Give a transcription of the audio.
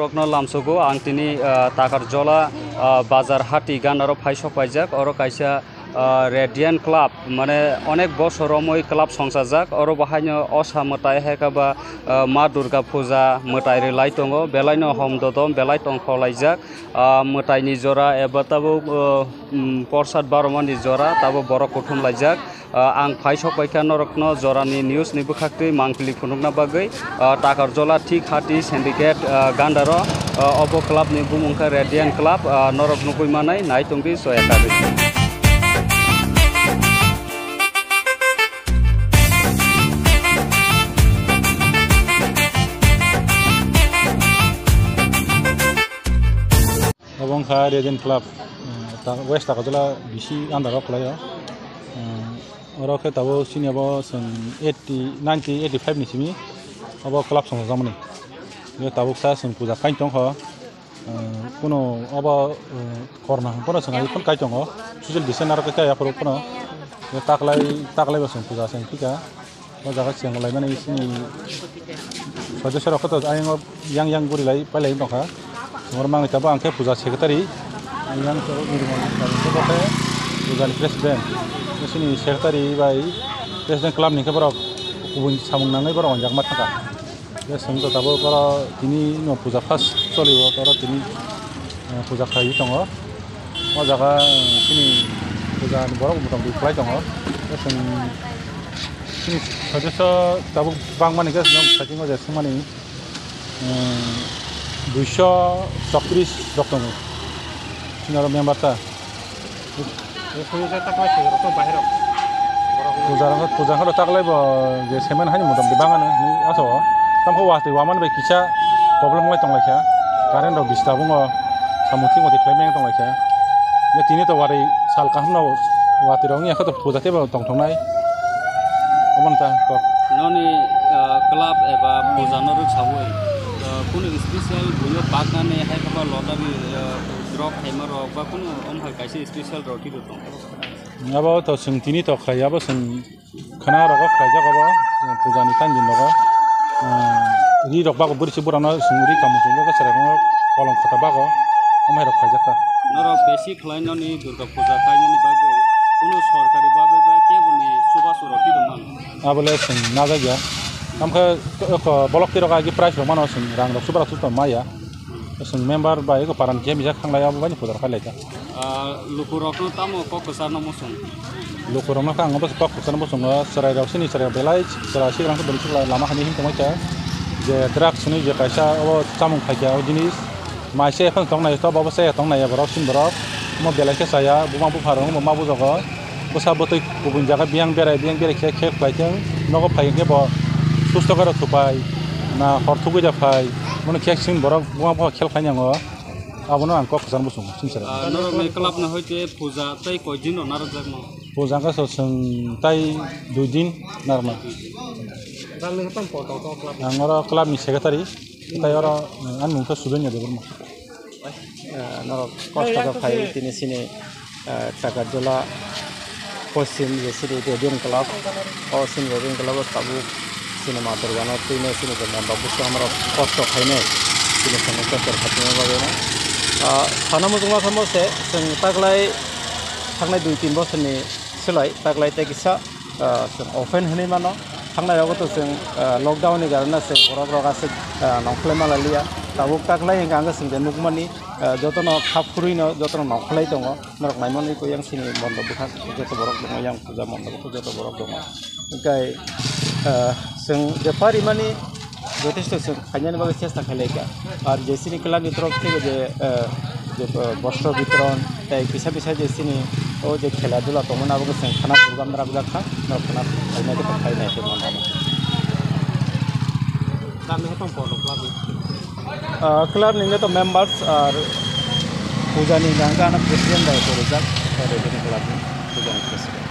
rokno lamsogo ang tini takar jola bazar hati ganaro phaisok paijak oro kaisa Radiant Club মানে অনেক বছর মই ক্লাব সংসাজাক oro bahaino osa motai hekaba ma durga puja motai relai tongo belaino homdodom belai tongkolaijak motai ni jora eba tabo porsad baroma ni jora tabo borok kuthum laijak ang phaisok paikha norokno jorani news ni bukhakti mangpili phunukna bagui takar jola thik hati syndicate gandaro obo club ni bumungkha Radiant Club norok nukui manai nai tongri soyakabi Abongkha Radiant Club West Takajala bisi andaro khlayo oro khe tabo sini abo 80 90 85 ni simi abo club song jamani ye tabo sa sung puja kain tong ho kuno abo korna pora sung ai kon kai tong ho sujel disen aro ka ya poro kuno ye taklai ba sung puja sing tika o jaga siang lai mane sini sojosor ko to ayang yang guri lai palai tong kha Orang itu angke puja sekretari, yang terus निर्माण करने के बाद puja presiden, sini sekretari bayi presiden kelam ni keberap kubun samung nangai berapa banyak macam apa, ya semua tahu kalau ini no puja khas soliwa, kalau ini puja kayu tongo, oh jaga sini puja berapa mudah diplay tongo, ya sini saja tahu bang mana guys, nam cacing aja semua ni. 230 dokter, sinaru member ta. Puja kalau taklai bo, je semen hanya mudah dibangun ni aso. Tampo waktu waman be kisah problem mulai tong lagi, karena dah distabu ngo, samuti ngo diklaiming tong lagi. Ni tini tu wari sal kaham na waktu orang ni aku tu puja tiba tong nai. Aman ta. Noni club eba puja noruk sabuai. Kuno special buyo bagane hai kaba lotari drop hammer ba kuno omhal kaisi special roti dotong abo to sing tini to khaya ba sing khana rogo khaya kaba puja ni tan din rogo ri rok ba ko bursi burana sungri kamu tungo ka serang kolong khata ba ko omhai rok khaya ka noro beshi khlaino ni durga puja kaino ni bagoi kuno sorkari babe ba ke boni suba suroti doman abole sing naga ya Amka bolok tiro kaki price lo mana sing rang rok subara tuh maya, sing member bayi ko paran jam bisa kang laya banyak putar kali aja. Lukurok lo tamu kok kesana musuh. Lukurok lo kang ngabas kok kesana musuh serai rok sini serai belai, serai sih rang tuh berisik lama hanya him tengah aja. Je drug sini je kaisa oh tamu kaja oh jenis, masih kan tong naya itu bawa saya tong naya berok sin berok, mau belai ke saya, buma bu farong, buma bu jaga, usah betul kubun jaga biang berai kek pelajar, nogo pelajar ke bawa susto karo tupai na hortu guja pai mono kek sing borok buang bo khel khanya ngo abono angko khasan busung sinsara noro me club na hoite puja tai ko jino nar jagmo puja ka so sing tai 2 din narma dal ne tam poto to club angoro club ni secretary tai oro an mung to sudonya de burma noro kosta ka pai tini sini takar jola posim ye sini Radiant Club o sini Radiant Club tabu cinema tergana tine sini ke member busu amara kosto khaine sini samasta terhati bagena sanamu tungma samo se sing taklai thangnai 2-3 bosor ni selai taklai te kisa sing open hini mano thangnai rogo to sing lockdown ni garana sing borok ase nongklai malalia tabuk taklai hingga sing denukmani jotono khapkurino jotono nongklai tongo norok naimoni ko yang sini bondo bukan joto borok dongo yang puja mondo ko joto borok dongo kai sing Jepari mani যথেষ্ট খাইয়ানভাবে চেষ্টা খেলেকা আর যেসিনি ক্লাবের তরফ থেকে যে বস্ত্র বিতরণ তাই পিছা যে সিনি ও যে খেলাধুলা তখন আবকে খানা প্রোগ্রাম রাখা খানা খাইনাকে তো খাই নাই মনে হয় ক্লাব নিলে তো মেম্বার্স আর পূজা নি গাঙ্গা প্রেসিডেন্ট দায়িত্ব রয়েছে ক্লাব পূজা প্রেসিডেন্ট